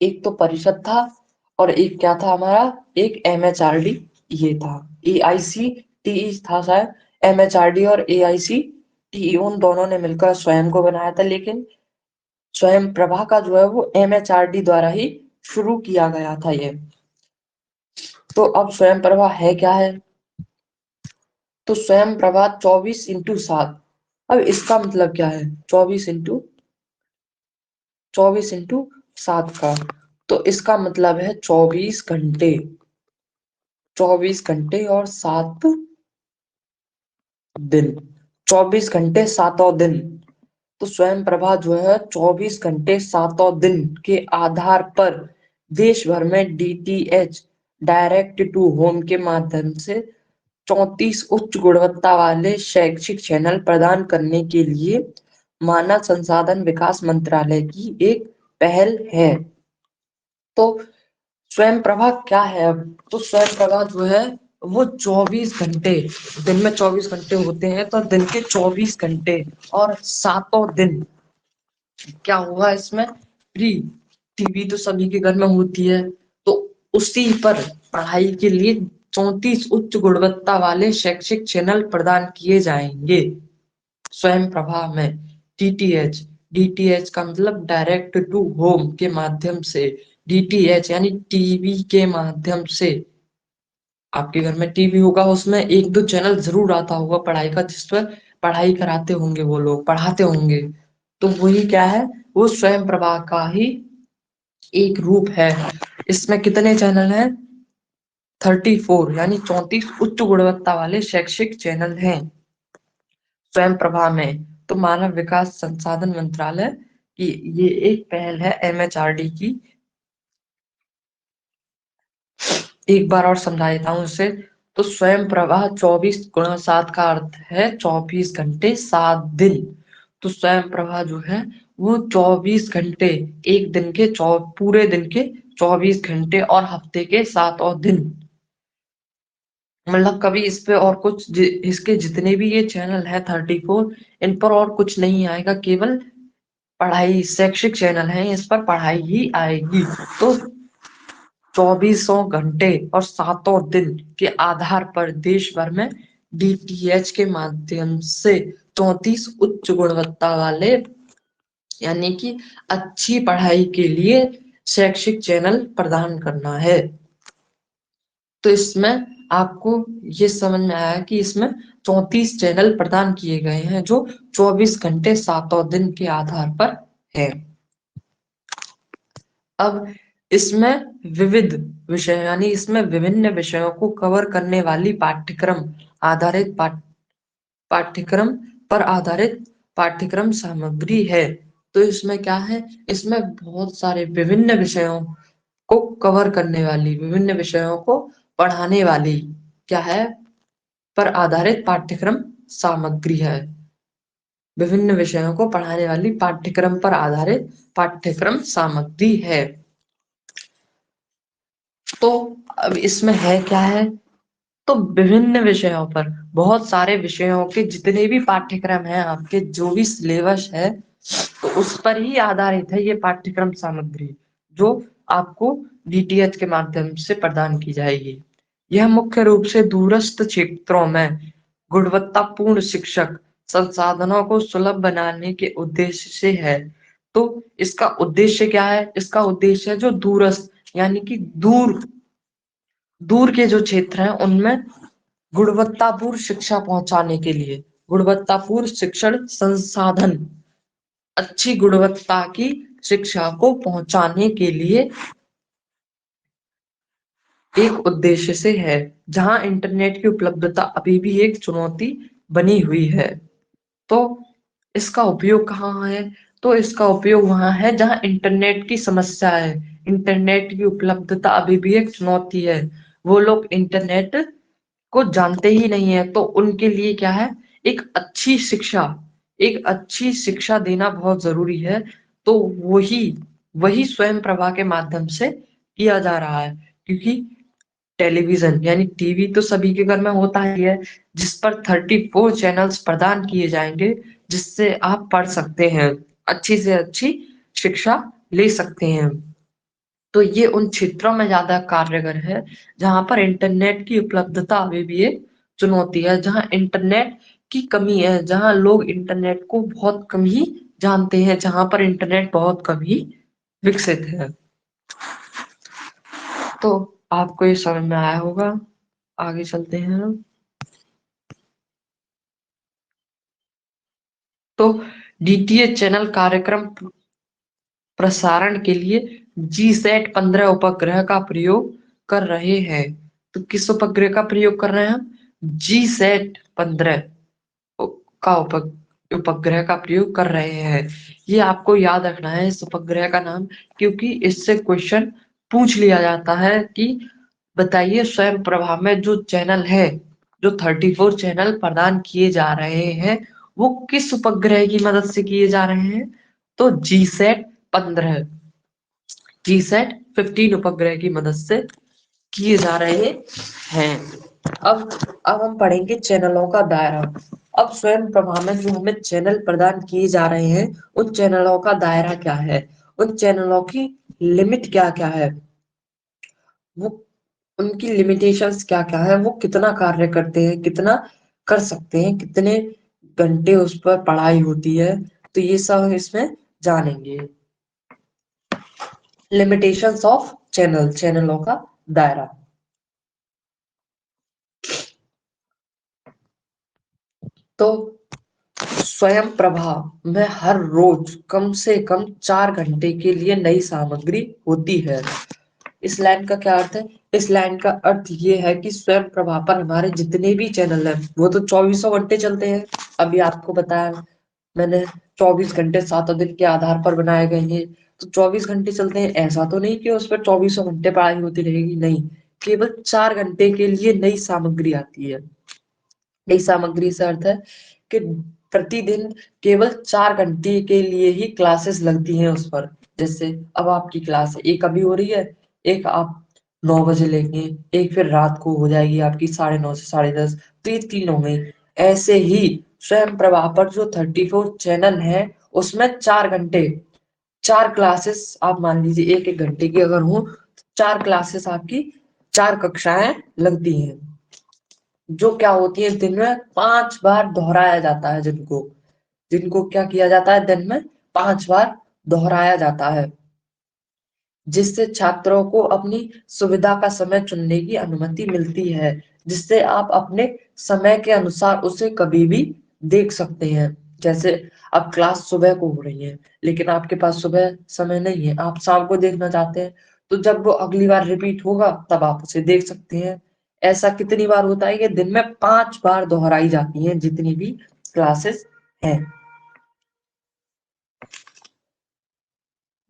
एक तो परिषद था और एक क्या था हमारा, एक MHRD ये था। AICTE था शायद, MHRD और AICTE उन दोनों ने मिलकर स्वयं को बनाया था। लेकिन स्वयं प्रभा का जो है वो MHRD द्वारा ही शुरू किया गया था ये। तो अब स्वयं प्रभा है क्या है? तो स्वयं प्रभा 24x7। अब इसका मतलब क्या है 24x7 का? तो इसका मतलब है 24 घंटे, 24 घंटे और 7 दिन, 24 घंटे 7 दिन। तो स्वयं प्रभा जो है 24 घंटे 7 दिन के आधार पर देश भर में DTH डायरेक्ट टू होम के माध्यम से 34 उच्च गुणवत्ता वाले शैक्षिक चैनल प्रदान करने के लिए मानव संसाधन विकास मंत्रालय की एक पहल है। तो स्वयं प्रभा क्या है? अब तो स्वयं प्रभा जो है वो 24 घंटे, दिन में 24 घंटे होते हैं, तो दिन के 24 घंटे और 7 दिन क्या हुआ इसमें, फ्री टीवी तो सभी के घर में होती है, तो उसी पर पढ़ाई के लिए 34 उच्च गुणवत्ता वाले शैक्षिक चैनल प्रदान किए जाएंगे स्वयं प्रभा में। डीटीएच का मतलब डायरेक्ट टू होम के माध्यम से, डीटीएच यानी टीवी के माध्यम से। आपके घर में टीवी होगा, उसमें एक दो चैनल जरूर आता होगा पढ़ाई का, जिस पर पढ़ाई कराते होंगे, वो लोग पढ़ाते होंगे। तो वही क्या है, वो स्वयं प्रभा का ही एक रूप है। इसमें कितने चैनल हैं? 34 यानी 34 उच्च गुणवत्ता वाले शैक्षिक चैनल हैं स्वयं प्रभा में। तो मानव विकास संसाधन मंत्रालय की ये एक पहल है MHRD की। एक बार और समझा देता हूँ इसे। तो स्वयं प्रभा 24x7 का अर्थ है 24 घंटे 7 दिन। तो स्वयं प्रभा जो है वो 24 घंटे, एक दिन के पूरे दिन के 24 घंटे और हफ्ते के 7 दिन, मतलब कभी इस पे और कुछ इसके जितने भी ये चैनल है 34, इन पर और कुछ नहीं आएगा, केवल पढ़ाई, शैक्षिक चैनल है, इस पर पढ़ाई ही आएगी। तो 24 घंटे और 7 दिन के आधार पर देश भर में DTH के माध्यम से 34 उच्च गुणवत्ता वाले यानी कि अच्छी पढ़ाई के लिए शैक्षिक चैनल प्रदान करना है। तो इसमें आपको ये समझ में आया कि इसमें 34 चैनल प्रदान किए गए हैं जो 24 घंटे 7 दिन के आधार पर है। अब इसमें विविध विषय यानी इसमें विभिन्न विषयों को कवर करने वाली पाठ्यक्रम पर आधारित पाठ्यक्रम सामग्री है। तो इसमें क्या है, इसमें बहुत सारे विभिन्न विषयों को कवर करने वाली, विभिन्न विषयों को पढ़ाने वाली क्या है, पर आधारित पाठ्यक्रम सामग्री है। विभिन्न विषयों को पढ़ाने वाली पाठ्यक्रम पर आधारित पाठ्यक्रम सामग्री है। तो अब इसमें है क्या है, तो विभिन्न विषयों पर, बहुत सारे विषयों के जितने भी पाठ्यक्रम हैं आपके, जो भी सिलेबस है, तो उस पर ही आधारित है ये पाठ्यक्रम सामग्री, जो आपको DTH के माध्यम से प्रदान की जाएगी। यह मुख्य रूप से दूरस्थ क्षेत्रों में गुणवत्तापूर्ण शिक्षक संसाधनों को सुलभ बनाने के उद्देश्य से है। तो इसका उद्देश्य क्या है? इसका उद्देश्य है जो दूरस्थ यानी कि दूर दूर के जो क्षेत्र हैं उनमें गुणवत्तापूर्ण शिक्षा पहुंचाने के लिए, गुणवत्तापूर्ण शिक्षण संसाधन, अच्छी गुणवत्ता की शिक्षा को पहुंचाने के लिए एक उद्देश्य से है, जहां इंटरनेट की उपलब्धता अभी भी एक चुनौती बनी हुई है। तो इसका उपयोग कहाँ है? तो इसका उपयोग वहां है जहां इंटरनेट की समस्या है, इंटरनेट की उपलब्धता अभी भी एक चुनौती है, वो लोग इंटरनेट को जानते ही नहीं है, तो उनके लिए क्या है, एक अच्छी शिक्षा देना बहुत जरूरी है, तो वही स्वयं प्रभा के माध्यम से किया जा रहा है। क्योंकि टेलीविजन यानी टीवी तो सभी के घर में होता ही है, जिस पर 34 चैनल्स प्रदान किए जाएंगे, जिससे आप पढ़ सकते हैं, अच्छी से अच्छी शिक्षा ले सकते हैं। तो ये उन क्षेत्रों में ज्यादा कारगर है जहां पर इंटरनेट की उपलब्धता अभी भी एक चुनौती है, जहां इंटरनेट की कमी है, जहां लोग इंटरनेट को बहुत कम ही जानते हैं, जहां पर इंटरनेट बहुत कम ही विकसित है। तो आपको ये समझ में आया होगा। आगे चलते हैं हम। तो डीटीएच चैनल कार्यक्रम प्रसारण के लिए जी सैट 15 उपग्रह का प्रयोग कर रहे हैं। तो किस उपग्रह का प्रयोग कर रहे हैं हम? जी सैट 15 का उपग्रह का प्रयोग कर रहे हैं। ये आपको याद रखना है इस उपग्रह का नाम, क्योंकि इससे क्वेश्चन पूछ लिया जाता है कि बताइए स्वयं प्रभा में जो चैनल है, जो 34 चैनल प्रदान किए जा रहे हैं, वो किस उपग्रह की मदद से किए जा रहे हैं? तो जी सैट 15 उपग्रह की मदद से किए जा रहे हैं। अब हम पढ़ेंगे चैनलों का दायरा। अब स्वयं प्रभा में जो हमें चैनल प्रदान किए जा रहे हैं, उन चैनलों का दायरा क्या है, उन चैनलों की लिमिट क्या क्या है, वो उनकी लिमिटेशंस क्या क्या है, वो कितना कार्य करते हैं, कितना कर सकते हैं, कितने घंटे उस पर पढ़ाई होती है, तो ये सब हम इसमें जानेंगे। लिमिटेशंस ऑफ चैनलों का दायरा। तो स्वयं प्रभा में हर रोज कम से कम 4 घंटे के लिए नई सामग्री होती है। इस लाइन का क्या अर्थ है? इस लाइन का अर्थ ये है कि स्वयं प्रभा पर हमारे जितने भी चैनल हैं वो तो 2400 घंटे चलते हैं। अभी आपको बताया मैंने, 24 घंटे 7 दिन के आधार पर बनाए गए हैं, तो 24 घंटे चलते हैं। ऐसा तो नहीं कि उस पर 2400 घंटे पढ़ाई होती रहेगी, नहीं, केवल 4 घंटे के लिए नई सामग्री आती है। नई सामग्री से अर्थ है कि प्रतिदिन केवल 4 घंटे के लिए ही क्लासेस लगती हैं उस पर। जैसे अब आपकी क्लास एक अभी हो रही है, एक आप 9 बजे लेंगे, एक फिर रात को हो जाएगी आपकी 9:30 से 10:30, तो ये 3 हो गई। ऐसे ही स्वयं प्रभा पर जो 34 चैनल है, उसमें 4 घंटे, 4 क्लासेस आप मान लीजिए, एक एक घंटे की अगर हो, 4 क्लासेस आपकी, 4 कक्षाएं लगती हैं, जो क्या होती है दिन में 5 बार दोहराया जाता है, जिनको जिनको क्या किया जाता है, दिन में 5 बार दोहराया जाता है, जिससे छात्रों को अपनी सुविधा का समय चुनने की अनुमति मिलती है, जिससे आप अपने समय के अनुसार उसे कभी भी देख सकते हैं। जैसे अब क्लास सुबह को हो रही है, लेकिन आपके पास सुबह समय नहीं है, आप शाम को देखना चाहते हैं, तो जब वो अगली बार रिपीट होगा तब आप उसे देख सकते हैं। ऐसा कितनी बार होता है कि दिन में 5 बार दोहराई जाती हैं जितनी भी क्लासेस हैं।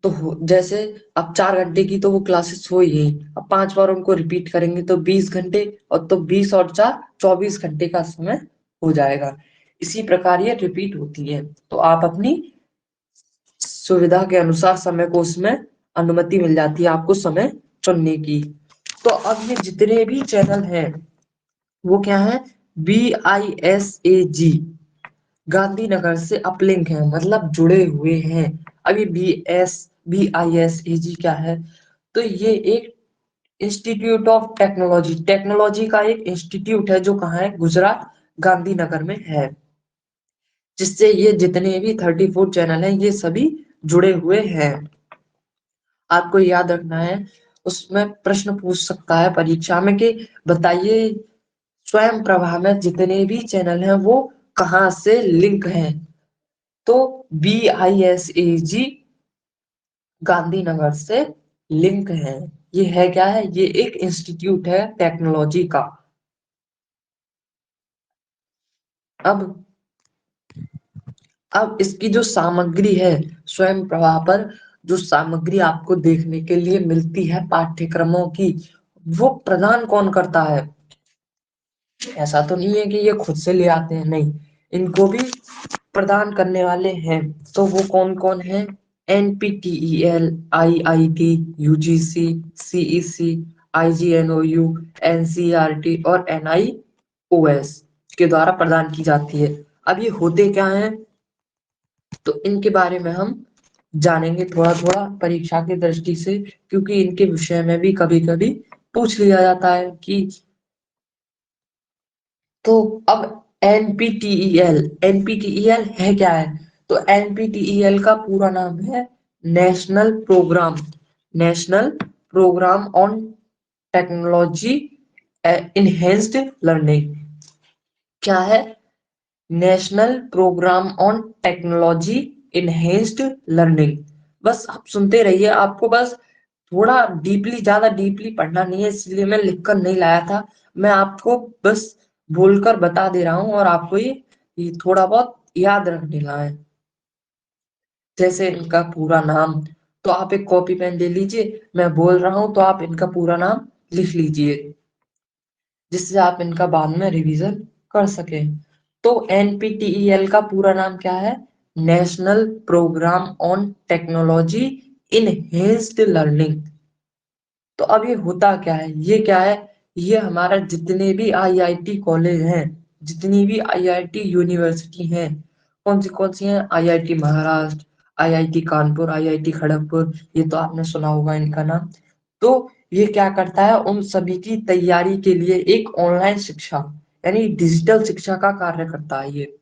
तो जैसे अब 4 घंटे की तो वो क्लासेस हो ही गई, अब 5 बार उनको रिपीट करेंगे तो 20 घंटे, और तो 20 और 4 24 घंटे का समय हो जाएगा। इसी प्रकार ये रिपीट होती है, तो आप अपनी सुविधा के अनुसार समय को उसमें अनुमति मिल जाती है आपको समय चुनने की। तो अब ये जितने भी चैनल हैं वो क्या है? BISAG गांधीनगर से अपलिंक है, मतलब जुड़े हुए हैं। अभी BISAG क्या है? तो ये एक इंस्टीट्यूट ऑफ टेक्नोलॉजी, टेक्नोलॉजी का एक इंस्टीट्यूट है, जो कहाँ है? गुजरात, गांधीनगर में है, जिससे ये जितने भी 34 चैनल हैं ये सभी जुड़े हुए हैं। आपको याद रखना है, उसमें प्रश्न पूछ सकता है परीक्षा में कि बताइए स्वयं प्रभा में जितने भी चैनल हैं वो कहाँ से लिंक हैं? तो BISAG गांधीनगर से लिंक है। ये है क्या है? ये एक इंस्टीट्यूट है टेक्नोलॉजी का। अब इसकी जो सामग्री है, स्वयं प्रभा पर जो सामग्री आपको देखने के लिए मिलती है पाठ्यक्रमों की, वो प्रदान कौन करता है? ऐसा तो नहीं है कि ये खुद से ले आते हैं, नहीं, इनको भी प्रदान करने वाले हैं। तो वो कौन कौन है? NPTEL, IIT, UGC, CEC, IGNOU, NCERT और NIOS के द्वारा प्रदान की जाती है। अब ये होते क्या हैं, तो इनके बारे में हम जानेंगे थोड़ा थोड़ा परीक्षा की दृष्टि से, क्योंकि इनके विषय में भी कभी कभी पूछ लिया जाता है कि तो अब एनपीटीईएल है क्या है? तो एनपीटीईएल का पूरा नाम है national programme on technology enhanced learning. क्या है? National programme on technology enhanced learning. बस आप सुनते रहिए, आपको बस थोड़ा डीपली, ज्यादा डीपली पढ़ना नहीं है, इसलिए मैं लिखकर नहीं लाया था। मैं आपको बस बोलकर बता दे रहा हूँ और आपको ये थोड़ा बहुत याद रख लेना है। जैसे इनका पूरा नाम, तो आप एक कॉपी पेन ले लीजिए, मैं बोल रहा हूँ तो आप इनका पूरा नाम लिख लीजिए, जिससे आप इनका बाद में रिवीजन कर सके। तो एनपीटीईएल का पूरा नाम क्या है? National programme on technology enhanced learning. तो अब ये होता क्या है, ये क्या है? ये हमारा जितने भी आईआईटी कॉलेज हैं, जितनी भी आईआईटी यूनिवर्सिटी हैं, कौन सी हैं? IIT Maharashtra, IIT Kanpur, IIT Kharagpur, ये तो आपने सुना होगा इनका नाम। तो ये क्या करता है, उन सभी की तैयारी के लिए एक ऑनलाइन शिक्षा यानी डिजिटल शिक्षा का कार्य करता है ये।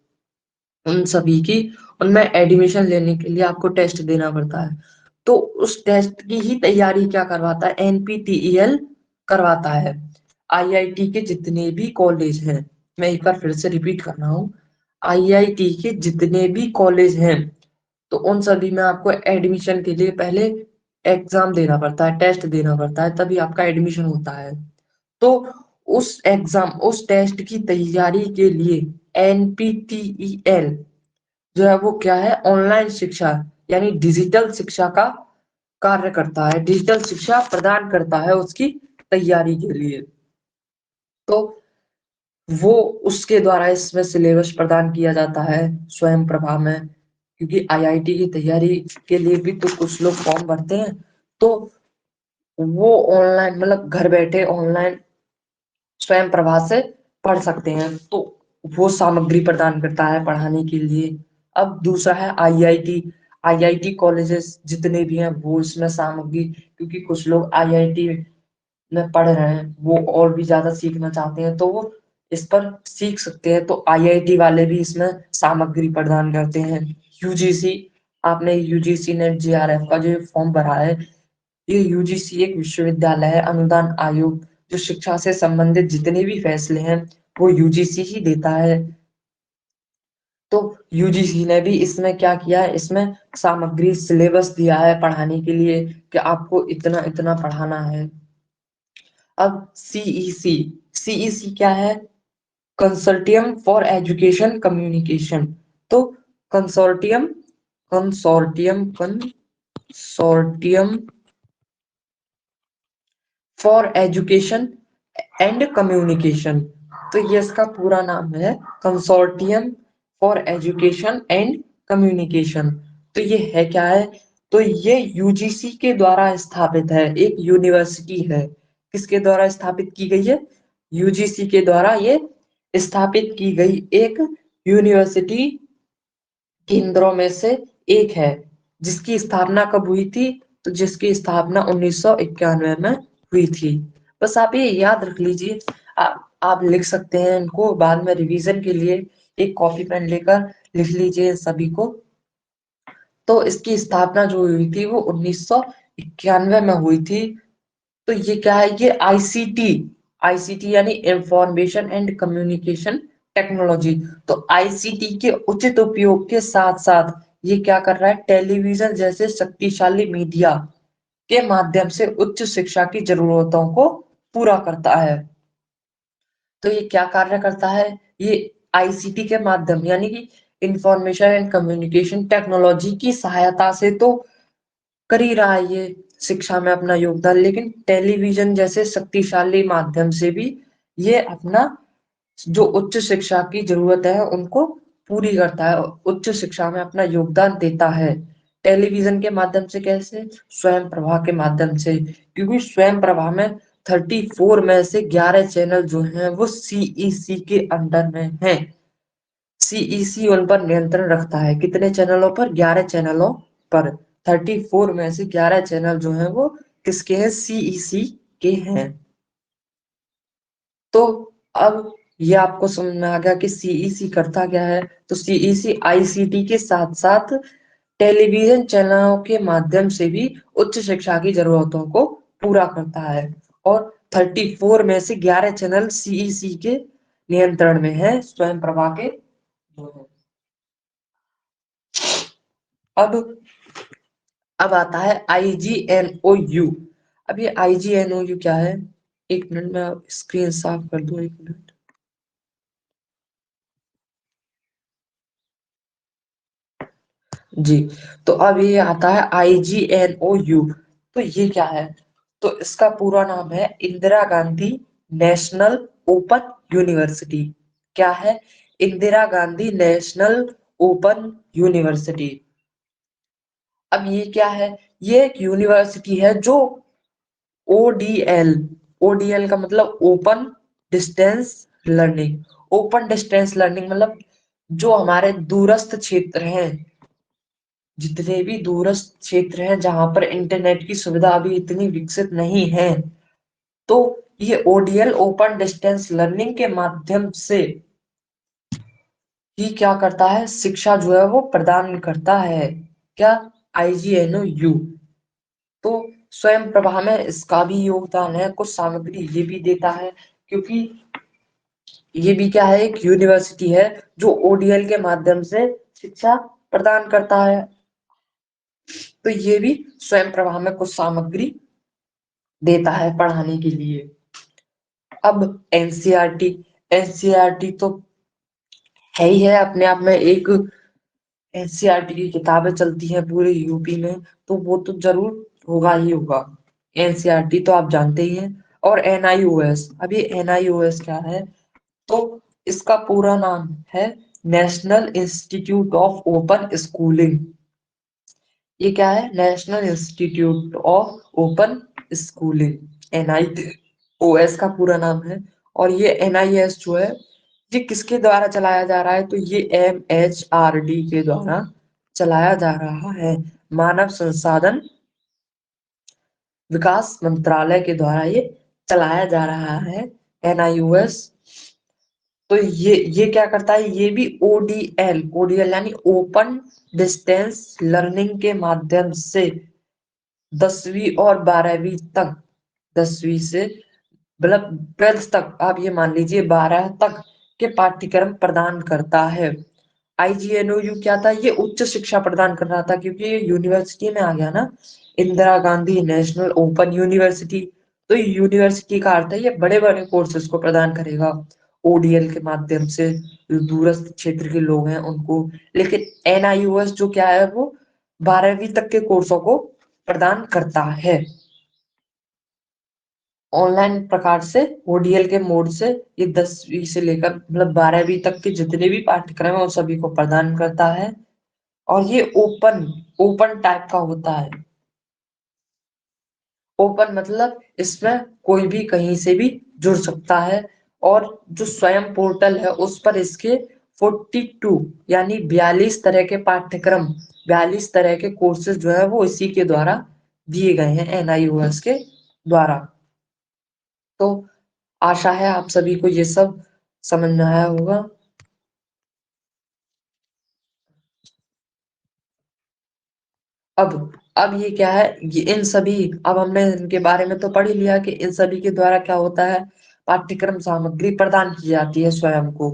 उन सभी की, उनमें एडमिशन लेने के लिए आपको टेस्ट देना पड़ता है, तो उस टेस्ट की ही तैयारी क्या करवाता है? एनपीटीईएल करवाता है। आईआईटी के जितने भी कॉलेज हैं, मैं एक बार फिर से रिपीट कर रहा हूँ, आईआईटी के जितने भी कॉलेज हैं, तो उन सभी में आपको एडमिशन के लिए पहले एग्जाम देना पड़ता है, टेस्ट देना पड़ता है, तभी आपका एडमिशन होता है। तो उस टेस्ट की तैयारी के लिए एनपीटीईएल जो है वो क्या है? ऑनलाइन शिक्षा यानी डिजिटल शिक्षा का कार्य करता है, डिजिटल शिक्षा प्रदान करता है उसकी तैयारी के लिए। तो वो उसके द्वारा इसमें सिलेबस प्रदान किया जाता है स्वयं प्रभा में, क्योंकि आईआईटी की तैयारी के लिए भी तो कुछ लोग फॉर्म भरते हैं, तो वो ऑनलाइन मतलब घर बैठे ऑनलाइन स्वयं प्रभा से पढ़ सकते हैं, तो वो सामग्री प्रदान करता है पढ़ाने के लिए। अब दूसरा है आईआईटी। आईआईटी कॉलेजेस जितने भी हैं वो इसमें सामग्री, क्योंकि कुछ लोग आईआईटी में पढ़ रहे हैं, वो और भी ज्यादा सीखना चाहते हैं, तो वो इस पर सीख सकते हैं, तो आईआईटी वाले भी इसमें सामग्री प्रदान करते हैं। यूजीसी, आपने यूजीसी नेट जेआरएफ का जो फॉर्म भरा है, ये यूजीसी एक विश्वविद्यालय है अनुदान आयोग, जो शिक्षा से संबंधित जितने भी फैसले हैं वो यूजीसी ही देता है। तो यूजीसी ने भी इसमें क्या किया है, इसमें सामग्री सिलेबस दिया है पढ़ाने के लिए कि आपको इतना इतना पढ़ाना है। अब सीईसी, सीईसी क्या है? Consortium for education communication. तो consortium consortium consortium for education and communication. तो ये इसका पूरा नाम है consortium for education and communication. तो ये है क्या है? तो ये यूजीसी के द्वारा स्थापित है, एक यूनिवर्सिटी है। किसके द्वारा स्थापित की गई है? यूजीसी के द्वारा ये स्थापित की गई एक यूनिवर्सिटी केंद्रों में से एक है, जिसकी स्थापना कब हुई थी? तो जिसकी स्थापना 1991 में हुई थी। बस आप ये याद रख लीजिए, आप लिख सकते हैं इनको बाद में रिवीजन के लिए, एक कॉपी पेन लेकर लिख लीजिए सभी को। तो इसकी स्थापना जो हुई थी वो 1991 में हुई थी। तो ये क्या है? ये आईसीटी, आईसीटी यानी इंफॉर्मेशन एंड कम्युनिकेशन टेक्नोलॉजी। तो आईसीटी के उचित उपयोग के साथ साथ ये क्या कर रहा है? टेलीविजन जैसे शक्तिशाली मीडिया के माध्यम से उच्च शिक्षा की जरूरतों को पूरा करता है। तो ये क्या कार्य करता है? ये आईसीटी के माध्यम यानी कि इंफॉर्मेशन एंड कम्युनिकेशन टेक्नोलॉजी की सहायता से तो कर ही रहा है ये शिक्षा में अपना योगदान, लेकिन टेलीविजन जैसे शक्तिशाली माध्यम से भी ये अपना जो उच्च शिक्षा की जरूरत है उनको पूरी करता है, उच्च शिक्षा में अपना योगदान देता है। टेलीविजन के माध्यम से कैसे? स्वयं प्रभा के माध्यम से, क्योंकि स्वयं प्रभा में 34 में से 11 चैनल जो हैं वो सीईसी के अंडर में हैं। सीईसी उन पर नियंत्रण रखता है। कितने चैनलों पर? 11 चैनलों पर। 34 में से 11 चैनल जो हैं वो किसके हैं? सीईसी के हैं। तो अब ये आपको समझ में आ गया कि सीईसी करता क्या है। तो सीईसी आईसीटी के साथ साथ टेलीविजन चैनलों के माध्यम से भी उच्च शिक्षा की जरूरतों को पूरा करता है। और 34 में से 11 चैनल सीईसी के नियंत्रण में है, स्वयं प्रभा के जो है। अब आता है आईजीएनओयू। अब ये आईजीएनओयू क्या है? एक मिनट में स्क्रीन साफ कर दूं, एक मिनट। जी, तो अब ये आता है आईजीएनओयू। तो ये क्या है? तो इसका पूरा नाम है Indira Gandhi national open university. क्या है? Indira Gandhi national open university. अब ये क्या है? ये एक यूनिवर्सिटी है जो ओडीएल, ओडीएल का मतलब open distance learning. Open distance learning मतलब जो हमारे दूरस्थ क्षेत्र हैं, जितने भी दूरस्थ क्षेत्र हैं जहां पर इंटरनेट की सुविधा अभी इतनी विकसित नहीं है, तो ये ओडीएल ओपन डिस्टेंस लर्निंग के माध्यम से ही क्या करता है? शिक्षा जो है वो प्रदान करता है। क्या? आईजीएनओयू। तो स्वयं प्रभा में इसका भी योगदान है, कुछ सामग्री ये भी देता है, क्योंकि ये भी क्या है? एक यूनिवर्सिटी है जो ओडीएल के माध्यम से शिक्षा प्रदान करता है। तो ये भी स्वयं प्रभा में कुछ सामग्री देता है पढ़ाने के लिए। अब एनसीईआरटी, एनसीईआरटी तो है ही है अपने आप में एक। एनसीईआरटी की किताबें चलती हैं पूरे यूपी में, तो वो तो जरूर होगा ही होगा। एनसीईआरटी तो आप जानते ही हैं। और एनआईओएस, अभी एनआईओएस क्या है? तो इसका पूरा नाम है national institute of open schooling. ये क्या है? National institute of open schooling, NIOS का पूरा नाम है। और ये एनआईएस जो है ये किसके द्वारा चलाया जा रहा है? तो ये एमएचआरडी के द्वारा चलाया जा रहा है, मानव संसाधन विकास मंत्रालय के द्वारा ये चलाया जा रहा है, एनआईओएस। तो ये क्या करता है? ये भी ओडीएल, ओडीएल यानी ओपन डिस्टेंस लर्निंग के माध्यम से 10वीं और 12वीं तक, 10वीं से मतलब 12th तक, आप ये मान लीजिए 12 तक के पाठ्यक्रम प्रदान करता है। आईजीएनओयू क्या था? ये उच्च शिक्षा प्रदान कर रहा था, क्योंकि ये यूनिवर्सिटी में आ गया ना, Indira Gandhi national open university. तो यूनिवर्सिटी का अर्थ है ये बड़े बड़े कोर्सेज को प्रदान करेगा ओडीएल के माध्यम से, जो दूरस्थ क्षेत्र के लोग हैं उनको। लेकिन एनआईओएस जो क्या है, वो 12वीं तक के कोर्सों को प्रदान करता है ऑनलाइन प्रकार से। ओडीएल के मोड से ये 10वीं से लेकर मतलब 12वीं तक के जितने भी पाठ्यक्रम है उन सभी को प्रदान करता है। और ये ओपन, ओपन टाइप का होता है। ओपन मतलब इसमें कोई भी कहीं से भी जुड़ सकता है। और जो स्वयं पोर्टल है उस पर इसके 42 यानी 42 तरह के पाठ्यक्रम, 42 तरह के कोर्सेज जो है वो इसी के द्वारा दिए गए हैं, एनआईओएस के द्वारा। तो आशा है आप सभी को ये सब समझ में आया होगा। अब ये क्या है? ये इन सभी, अब हमने इनके बारे में तो पढ़ ही लिया कि इन सभी के द्वारा क्या होता है, पाठ्यक्रम सामग्री प्रदान की जाती है, स्वयं को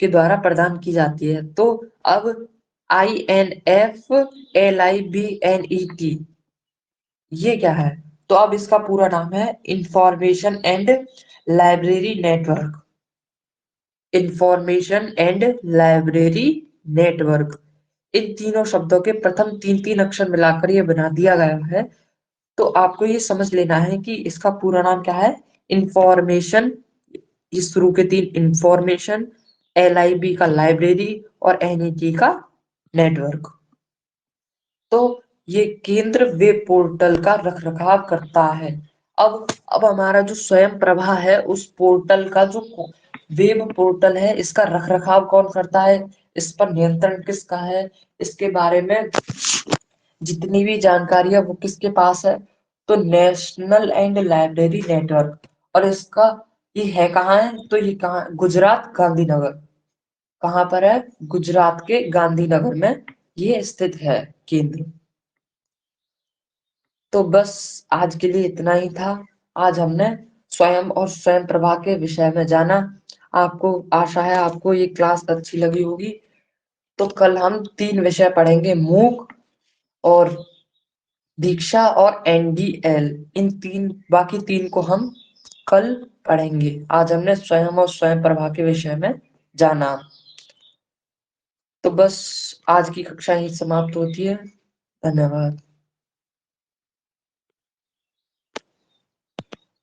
के द्वारा प्रदान की जाती है। तो अब INFLIBNET ये क्या है? तो अब इसका पूरा नाम है information and library network. Information and library network, इन तीनों शब्दों के प्रथम तीन तीन अक्षर मिलाकर ये बना दिया गया है। तो आपको ये समझ लेना है कि इसका पूरा नाम क्या है। इंफॉर्मेशन, ये शुरू के तीन इंफॉर्मेशन, LIB का लाइब्रेरी और NET का नेटवर्क। तो ये केंद्र वेब पोर्टल का रखरखाव करता है। अब हमारा जो स्वयं प्रभा है, उस पोर्टल का जो वेब पोर्टल है, इसका रखरखाव कौन करता है, इस पर नियंत्रण किसका है, इसके बारे में जितनी भी जानकारी है वो किसके पास है, तो नेशनल एंड लाइब्रेरी नेटवर्क। और इसका ये है कहाँ है, तो ये कहाँ, गुजरात गांधीनगर। कहाँ पर है, गुजरात के गांधीनगर में ये स्थित है केंद्र। तो बस आज के लिए इतना ही था। आज हमने स्वयं और स्वयं प्रभा के विषय में जाना। आपको आशा है आपको ये क्लास अच्छी लगी होगी। तो कल हम 3 विषय पढ़ेंगे, मूक और दीक्षा और NDL। इन तीन, बाकी 3 को हम कल पढ़ेंगे। आज हमने स्वयं और स्वयं प्रभा के विषय में जाना। तो बस आज की कक्षा यही समाप्त होती है। धन्यवाद।